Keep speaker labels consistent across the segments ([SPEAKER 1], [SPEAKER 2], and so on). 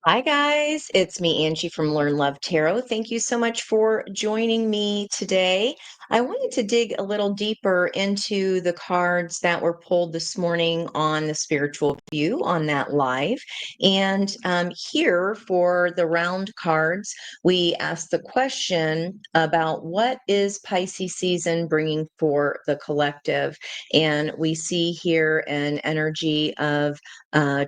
[SPEAKER 1] Hi, guys. It's me, Angie from Learn Love Tarot. Thank you so much for joining me today. I wanted to dig a little deeper into the cards that were pulled this morning on the spiritual view on that live. And here for the round cards, we asked the question about what is Pisces season bringing for the collective. And we see here an energy of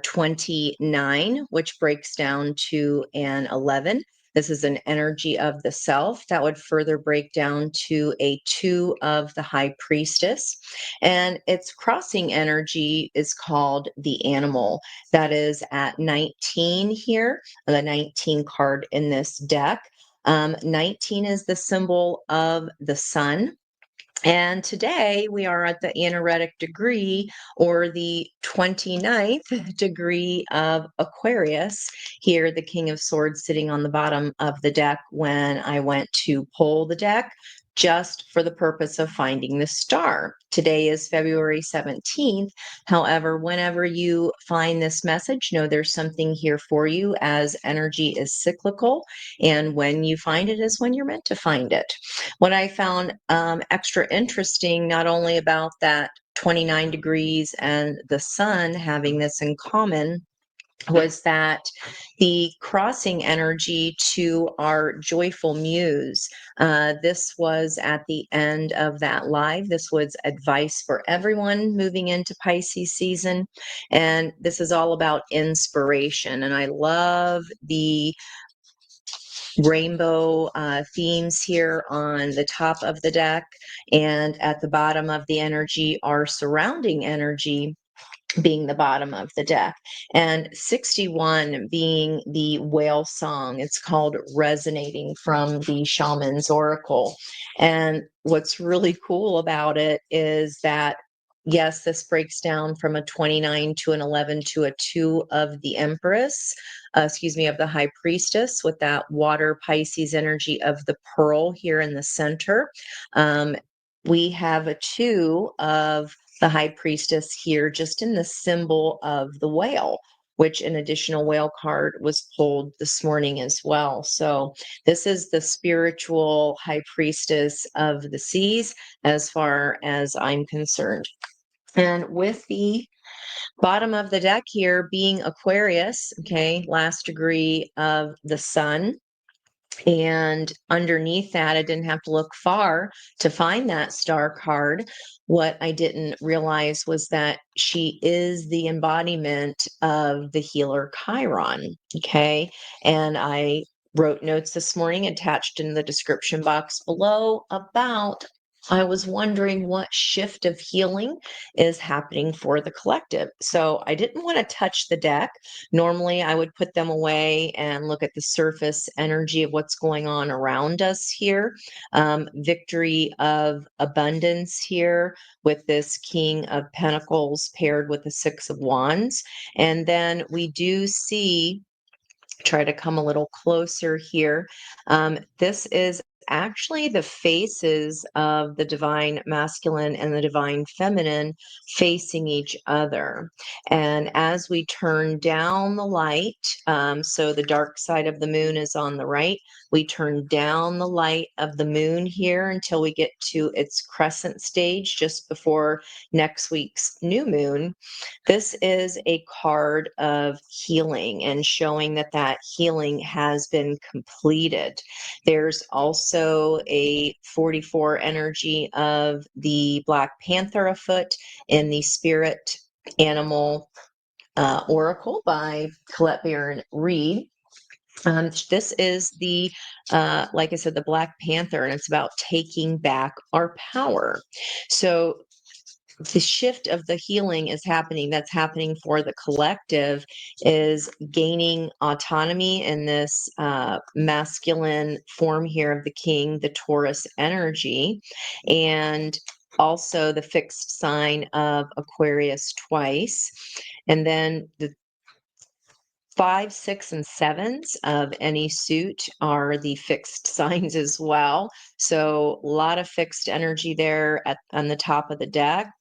[SPEAKER 1] 29, which breaks down to an 11. This is an energy of the self that would further break down to a 2 of the high priestess. And its crossing energy is called the animal. That is at 19 here, the 19 card in this deck. 19 is the symbol of the sun. And today we are at the anaretic degree or the 29th degree of Aquarius. Here, the King of Swords sitting on the bottom of the deck when I went to pull the deck just for the purpose of finding the star. Today is February 17th. However, whenever you find this message, know there's something here for you as energy is cyclical. And when you find it is when you're meant to find it. What I found extra interesting, not only about that 29 degrees and the sun having this in common, was that the crossing energy to our joyful muse. This was at the end of that live. This was advice for everyone moving into Pisces season. And this is all about inspiration. And I love the rainbow themes here on the top of the deck, and at the bottom of the energy, our surrounding energy being the bottom of the deck, and 61 being the whale song. It's called Resonating from the Shaman's Oracle. And what's really cool about it is that yes, this breaks down from a 29 to an 11 to a 2 of the Empress, of the High Priestess, with that water Pisces energy of the pearl here in the center. We have a 2 of the High Priestess here just in the symbol of the whale, which an additional whale card was pulled this morning as well. So this is the spiritual High Priestess of the seas as far as I'm concerned. And with the bottom of the deck here being Aquarius, okay, last degree of the sun. And underneath that, I didn't have to look far to find that star card. What I didn't realize was that she is the embodiment of the healer Chiron. Okay. And I wrote notes this morning attached in the description box below about. I was wondering what shift of healing is happening for the collective. So I didn't want to touch the deck. Normally, I would put them away and look at the surface energy of what's going on around us here. Victory of abundance here with this King of Pentacles paired with the Six of Wands. And then we do see, try to come a little closer here. This is actually the faces of the divine masculine and the divine feminine facing each other. And as we turn down the light, so the dark side of the moon is on the right, we turn down the light of the moon here until we get to its crescent stage just before next week's new moon. This is a card of healing and showing that that healing has been completed. There's also a 44 energy of the Black Panther afoot in the Spirit Animal Oracle by Colette Baron Reed. This is the, like I said, the Black Panther, and it's about taking back our power. So the shift of the healing is happening, that's happening for the collective, is gaining autonomy in this masculine form here of the king, the Taurus energy, and also the fixed sign of Aquarius twice. And then the 5, 6, and 7s of any suit are the fixed signs as well. So a lot of fixed energy there on the top of the deck.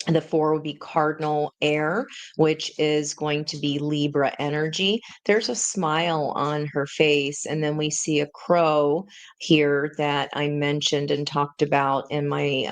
[SPEAKER 1] The 4 would be cardinal air, which is going to be Libra energy. There's a smile on her face, and then we see a crow here that I mentioned and talked about in my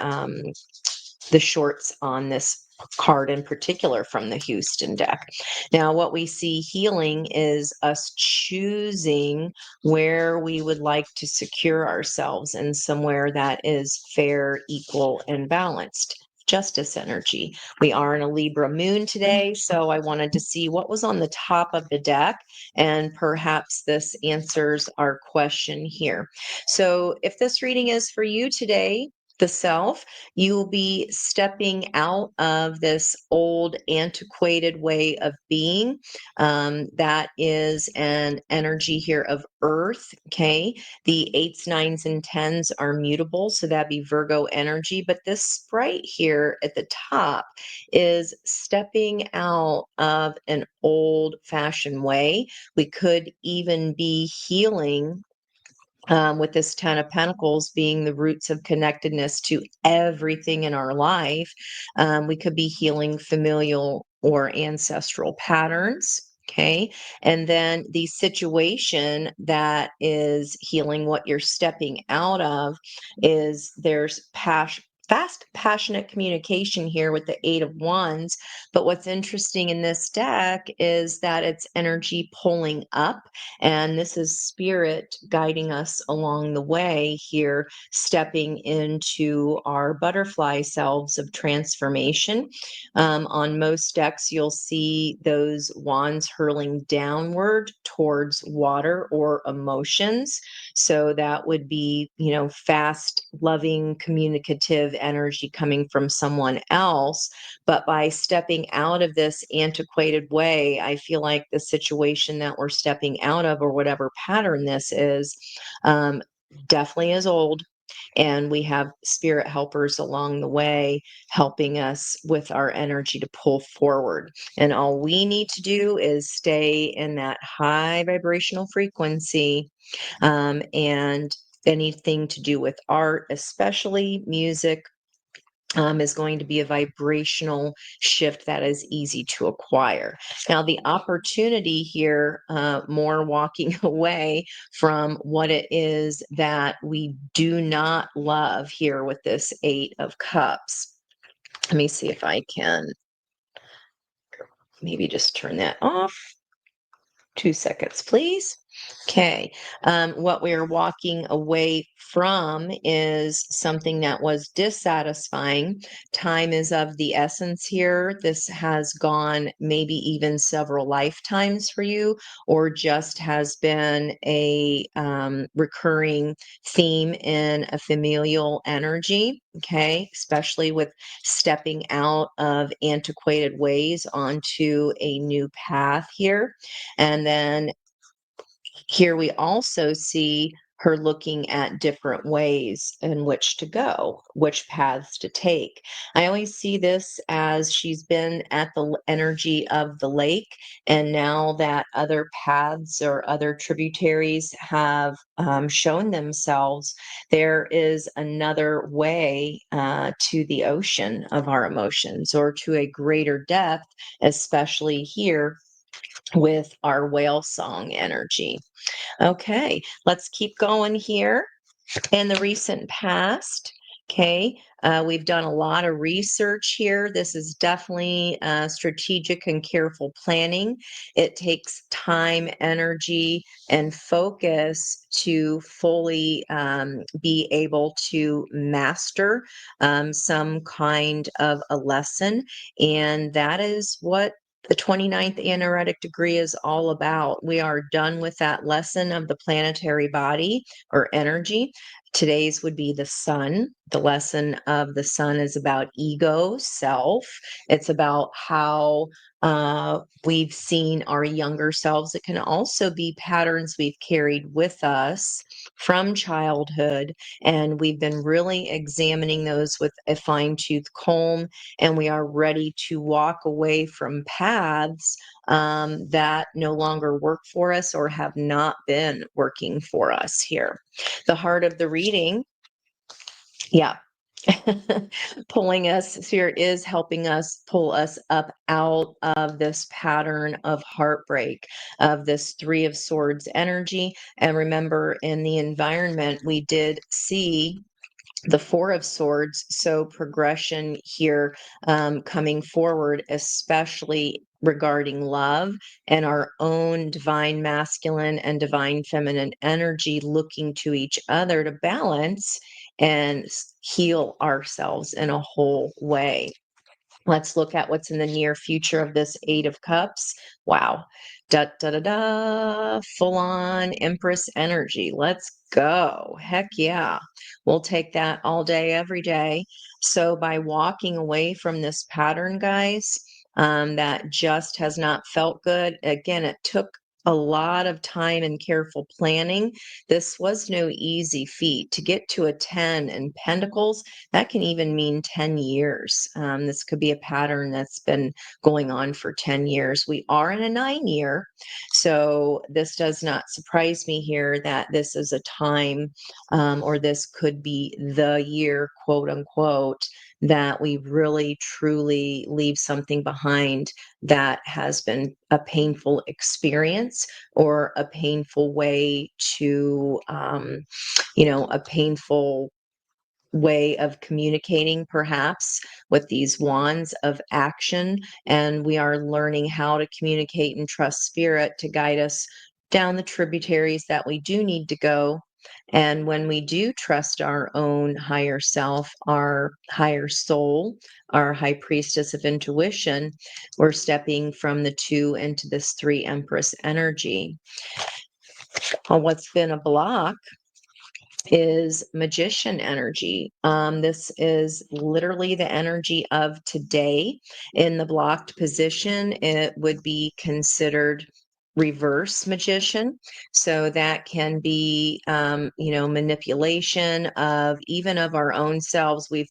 [SPEAKER 1] the shorts on this card in particular from the Houston deck. Now, what we see healing is us choosing where we would like to secure ourselves and somewhere that is fair, equal, and balanced. Justice energy. We are in a Libra moon today, so I wanted to see what was on the top of the deck, and perhaps this answers our question here. So, if this reading is for you today, the self, you will be stepping out of this old, antiquated way of being. That is an energy here of earth. Okay. The 8s, 9s, and 10s are mutable. So that'd be Virgo energy. But this sprite here at the top is stepping out of an old fashioned way. We could even be healing with this 10 of Pentacles being the roots of connectedness to everything in our life. We could be healing familial or ancestral patterns. Okay. And then the situation that is healing what you're stepping out of is there's fast, passionate communication here with the 8 of Wands. But what's interesting in this deck is that it's energy pulling up, and this is spirit guiding us along the way here, stepping into our butterfly selves of transformation. On most decks, you'll see those wands hurling downward towards water or emotions. So that would be, fast, loving, communicative energy coming from someone else. But by stepping out of this antiquated way, I feel like the situation that we're stepping out of, or whatever pattern this is, definitely is old. And we have spirit helpers along the way helping us with our energy to pull forward. And all we need to do is stay in that high vibrational frequency, and anything to do with art, especially music, is going to be a vibrational shift that is easy to acquire. Now, the opportunity here, more walking away from what it is that we do not love here with this 8 of Cups. Let me see if I can maybe just turn that off. 2 seconds, please. Okay. What we are walking away from is something that was dissatisfying. Time is of the essence here. This has gone maybe even several lifetimes for you, or just has been a recurring theme in a familial energy. Okay. Especially with stepping out of antiquated ways onto a new path here. And then here we also see her looking at different ways in which to go, which paths to take. I always see this as she's been at the energy of the lake, and now that other paths or other tributaries have shown themselves, there is another way to the ocean of our emotions, or to a greater depth, especially here with our whale song energy. Okay, let's keep going here. In the recent past, okay, we've done a lot of research here. This is definitely strategic and careful planning. It takes time, energy, and focus to fully be able to master some kind of a lesson. And that is what the 29th Anaretic degree is all about. We are done with that lesson of the planetary body or energy. Today's would be the sun. The lesson of the sun is about ego, self. It's about how we've seen our younger selves. It can also be patterns we've carried with us from childhood, and we've been really examining those with a fine-tooth comb, and we are ready to walk away from paths that no longer work for us or have not been working for us here. The heart of the reading, yeah, pulling us, Spirit is helping us pull us up out of this pattern of heartbreak, of this Three of Swords energy. And remember, in the environment, we did see the Four of Swords. So progression here, coming forward, especially regarding love and our own divine masculine and divine feminine energy, looking to each other to balance and heal ourselves in a whole way. Let's look at what's in the near future of this Eight of Cups. Wow. Da da da da. Full on Empress energy. Let's go. Heck yeah. We'll take that all day, every day. So, by walking away from this pattern, guys, that just has not felt good, again, it took a lot of time and careful planning. This was no easy feat. To get to a 10 in Pentacles, that can even mean 10 years. This could be a pattern that's been going on for 10 years. We are in a 9-year, so this does not surprise me here that this is a time, or this could be the year, quote unquote, that we really truly leave something behind that has been a painful experience or a painful way to, a painful way of communicating, perhaps, with these wands of action. And we are learning how to communicate and trust spirit to guide us down the tributaries that we do need to go. And when we do trust our own higher self, our higher soul, our high priestess of intuition, we're stepping from the 2 into this 3 Empress energy. Well, what's been a block is magician energy. This is literally the energy of today. In the blocked position, it would be considered reverse magician. So that can be, manipulation of even of our own selves. We've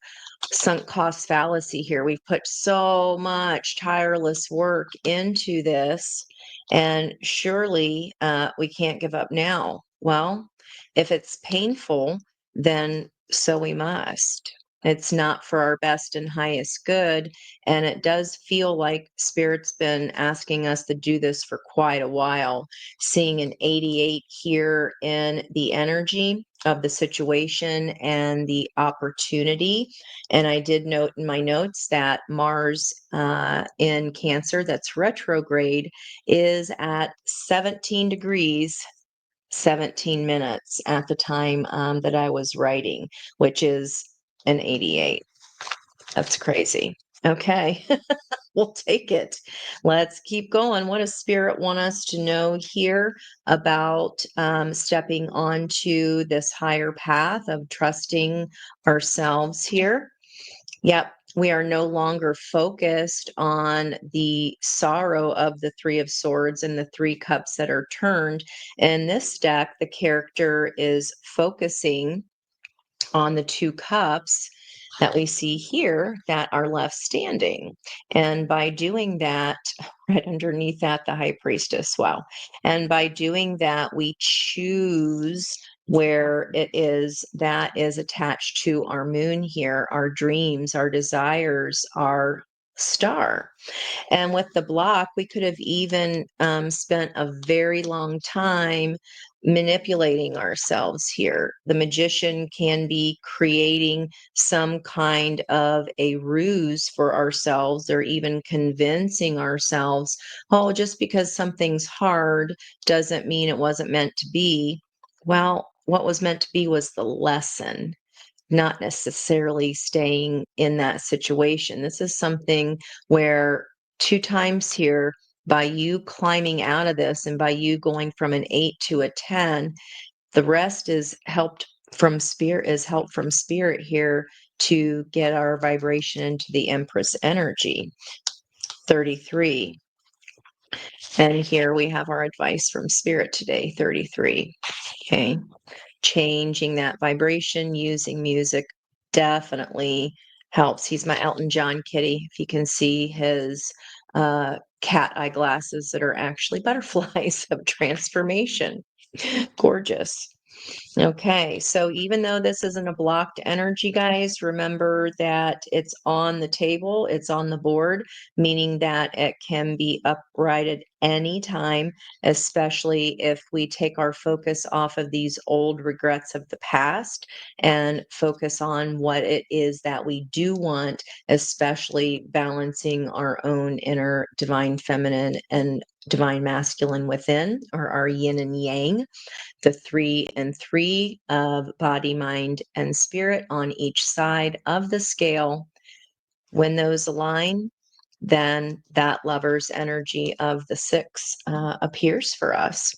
[SPEAKER 1] sunk cost fallacy here. We've put so much tireless work into this, and surely we can't give up now. Well, if it's painful, then so we must. It's not for our best and highest good. And it does feel like Spirit's been asking us to do this for quite a while. Seeing an 88 here in the energy of the situation and the opportunity. And I did note in my notes that Mars in Cancer, that's retrograde, is at 17 degrees 17 minutes at the time that I was writing, which is an 88. That's crazy. Okay, we'll take it. Let's keep going. What does Spirit want us to know here about stepping onto this higher path of trusting ourselves here? Yep. We are no longer focused on the sorrow of the Three of Swords and the 3 cups that are turned. In this deck, the character is focusing on the 2 cups that we see here that are left standing. And by doing that, right underneath that, the high priestess. Wow. And by doing that, we choose where it is that is attached to our moon here, our dreams, our desires, our star. And with the block, we could have even spent a very long time manipulating ourselves here. The magician can be creating some kind of a ruse for ourselves, or even convincing ourselves, oh, just because something's hard doesn't mean it wasn't meant to be. Well, what was meant to be was the lesson, not necessarily staying in that situation. This is something where 2 times here, by you climbing out of this and by you going from an 8 to a 10, the rest is help from spirit here to get our vibration into the Empress energy. 33. And here we have our advice from spirit today, 33. Okay. Changing that vibration using music definitely helps. He's my Elton John kitty. If you can see his cat eye glasses that are actually butterflies of transformation. Gorgeous. Okay, so even though this isn't a blocked energy, guys, remember that it's on the table, it's on the board, meaning that it can be uprighted anytime, especially if we take our focus off of these old regrets of the past and focus on what it is that we do want, especially balancing our own inner divine feminine and divine masculine within, or our yin and yang, the 3 and 3 of body, mind, and spirit on each side of the scale. When those align, then that lover's energy of the 6 appears for us.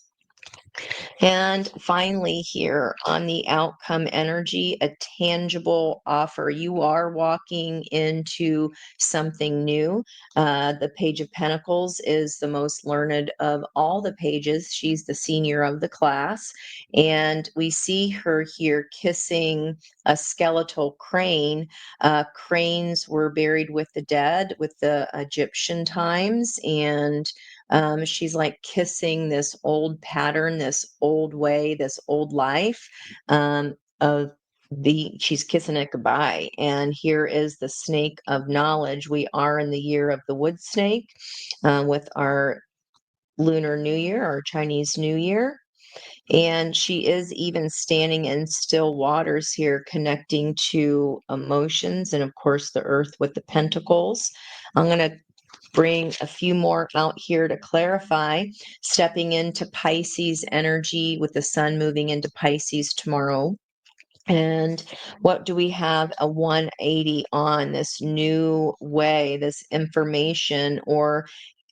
[SPEAKER 1] And finally, here on the outcome energy, a tangible offer. You are walking into something new. The Page of Pentacles is the most learned of all the pages. She's the senior of the class. And we see her here kissing a skeletal crane. Cranes were buried with the dead with the Egyptian times. And she's like kissing this old pattern, this old way, this old life of she's kissing it goodbye. And here is the snake of knowledge. We are in the year of the wood snake with our Lunar New Year, our Chinese New Year. And she is even standing in still waters here, connecting to emotions and, of course, the earth with the pentacles. I'm going to bring a few more out here to clarify. Stepping into Pisces energy with the sun moving into Pisces tomorrow. And what do we have a 180 on? This new way, this information or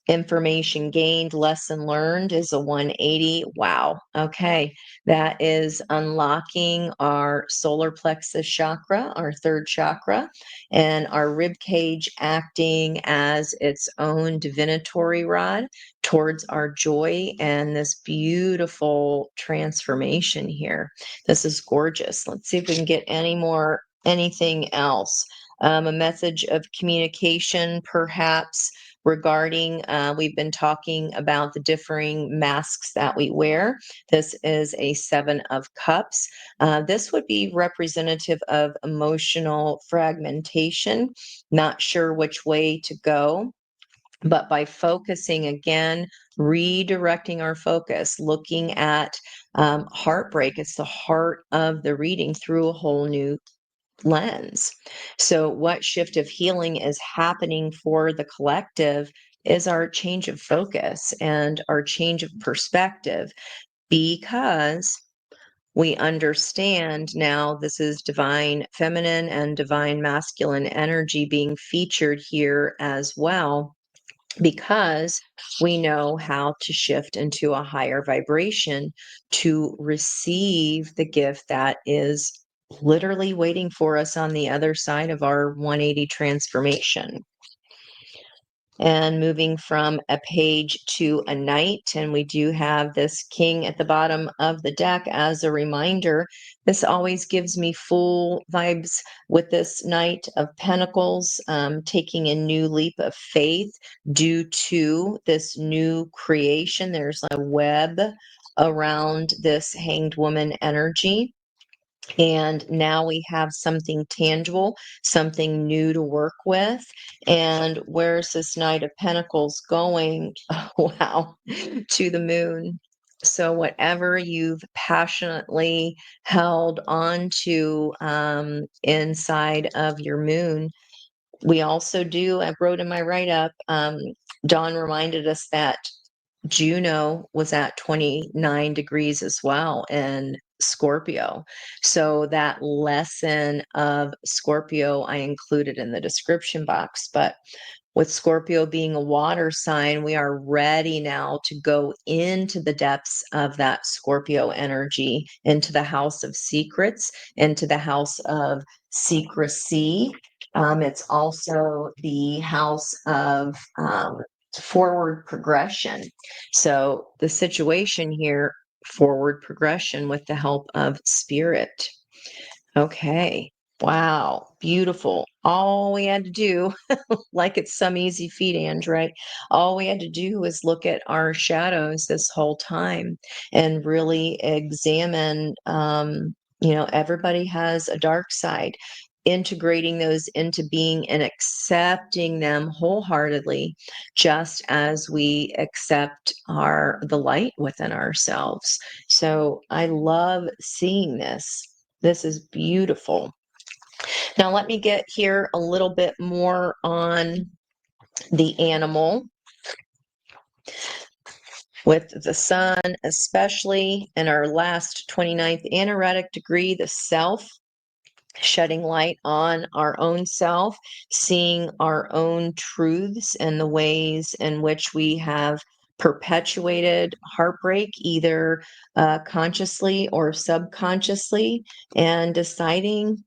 [SPEAKER 1] information gained, lesson learned is a 180. Wow. Okay. That is unlocking our solar plexus chakra, our third chakra, and our rib cage acting as its own divinatory rod towards our joy and this beautiful transformation here. This is gorgeous. Let's see if we can get anything else. A message of communication, perhaps, regarding, we've been talking about the differing masks that we wear. This is a 7 of Cups. This would be representative of emotional fragmentation, not sure which way to go. But by focusing again, redirecting our focus, looking at heartbreak, it's the heart of the reading through a whole new lens. So, what shift of healing is happening for the collective is our change of focus and our change of perspective, because we understand now this is divine feminine and divine masculine energy being featured here as well, because we know how to shift into a higher vibration to receive the gift that is literally waiting for us on the other side of our 180 transformation. And moving from a page to a knight, and we do have this king at the bottom of the deck as a reminder. This always gives me full vibes with this Knight of Pentacles, taking a new leap of faith due to this new creation. There's a web around this hanged woman energy. And now we have something tangible, something new to work with. And where's this Knight of Pentacles going? Oh, wow, to the moon. So whatever you've passionately held on to inside of your moon, we also do, I wrote in my write-up, Dawn reminded us that Juno was at 29 degrees as well in Scorpio. So that lesson of Scorpio I included in the description box. But with Scorpio being a water sign, we are ready now to go into the depths of that Scorpio energy, into the house of secrets, into the house of secrecy. It's also the house of forward progression. So the situation here, forward progression with the help of spirit. Okay. Wow, beautiful. All we had to do, like it's some easy feat, Ange, right? All we had to do was look at our shadows this whole time and really examine, everybody has a dark side. Integrating those into being and accepting them wholeheartedly, just as we accept the light within ourselves. So I love seeing this. This is beautiful. Now, let me get here a little bit more on the animal with the sun, especially in our last 29th anaretic degree, the self, shedding light on our own self, seeing our own truths and the ways in which we have perpetuated heartbreak, either consciously or subconsciously, and deciding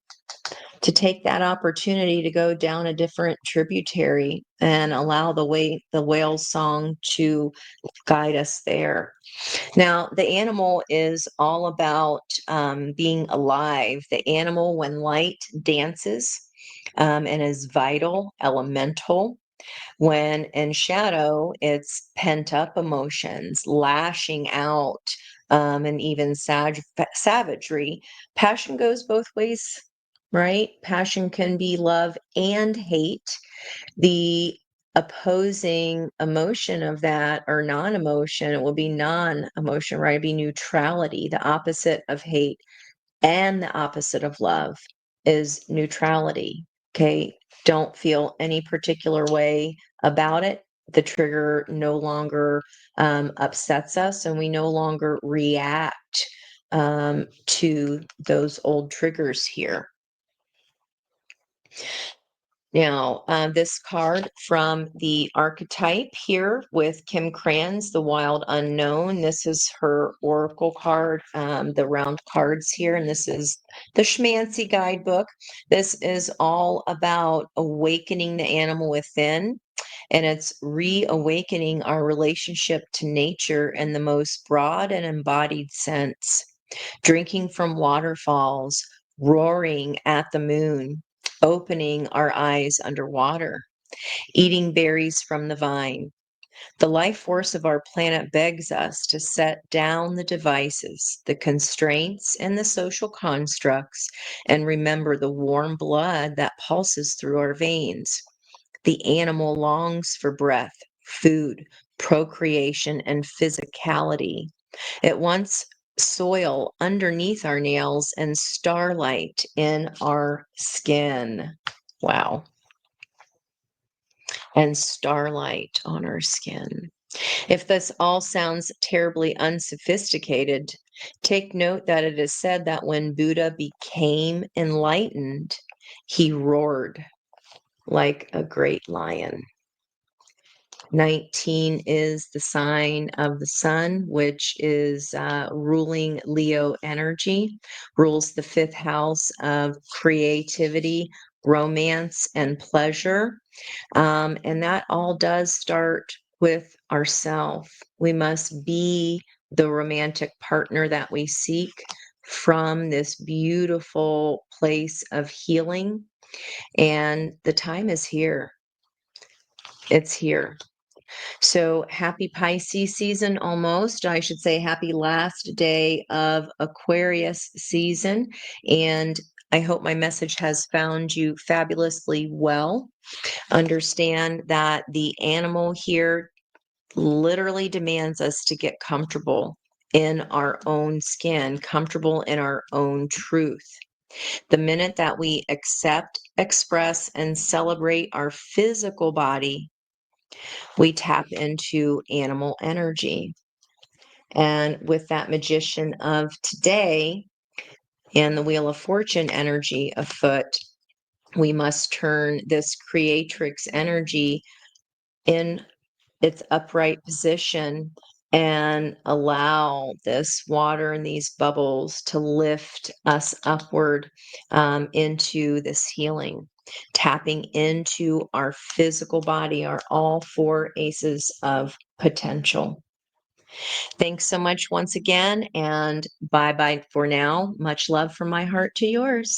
[SPEAKER 1] to take that opportunity to go down a different tributary and allow the whale's song to guide us there. Now, the animal is all about being alive. The animal, when light, dances and is vital, elemental. When in shadow, it's pent up emotions, lashing out, and even savagery. Passion goes both ways, right? Passion can be love and hate. The opposing emotion of that, or non-emotion, it will be non-emotion, right? It'd be neutrality. The opposite of hate and the opposite of love is neutrality. Okay. Don't feel any particular way about it. The trigger no longer upsets us, and we no longer react to those old triggers here. Now, this card from the archetype here with Kim Kranz, the Wild Unknown. This is her oracle card, the round cards here, and this is the Schmancy guidebook. This is all about awakening the animal within, and it's reawakening our relationship to nature in the most broad and embodied sense. Drinking from waterfalls, roaring at the moon, opening our eyes underwater, eating berries from the vine. The life force of our planet begs us to set down the devices, the constraints, and the social constructs, and remember the warm blood that pulses through our veins. The animal longs for breath, food, procreation, and physicality. It wants soil underneath our nails and starlight in our skin. Wow. And starlight on our skin. If this all sounds terribly unsophisticated, take note that it is said that when Buddha became enlightened, he roared like a great lion. 19 is the sign of the sun, which is ruling Leo energy, rules the fifth house of creativity, romance, and pleasure. And that all does start with ourself. We must be the romantic partner that we seek from this beautiful place of healing. And the time is here. It's here. So happy Pisces season almost. I should say happy last day of Aquarius season. And I hope my message has found you fabulously well. Understand that the animal here literally demands us to get comfortable in our own skin, comfortable in our own truth. The minute that we accept, express, and celebrate our physical body, we tap into animal energy. And with that magician of today and the Wheel of Fortune energy afoot, we must turn this creatrix energy in its upright position and allow this water and these bubbles to lift us upward into this healing. Tapping into our physical body are all four aces of potential. Thanks so much once again, and bye bye for now. Much love from my heart to yours.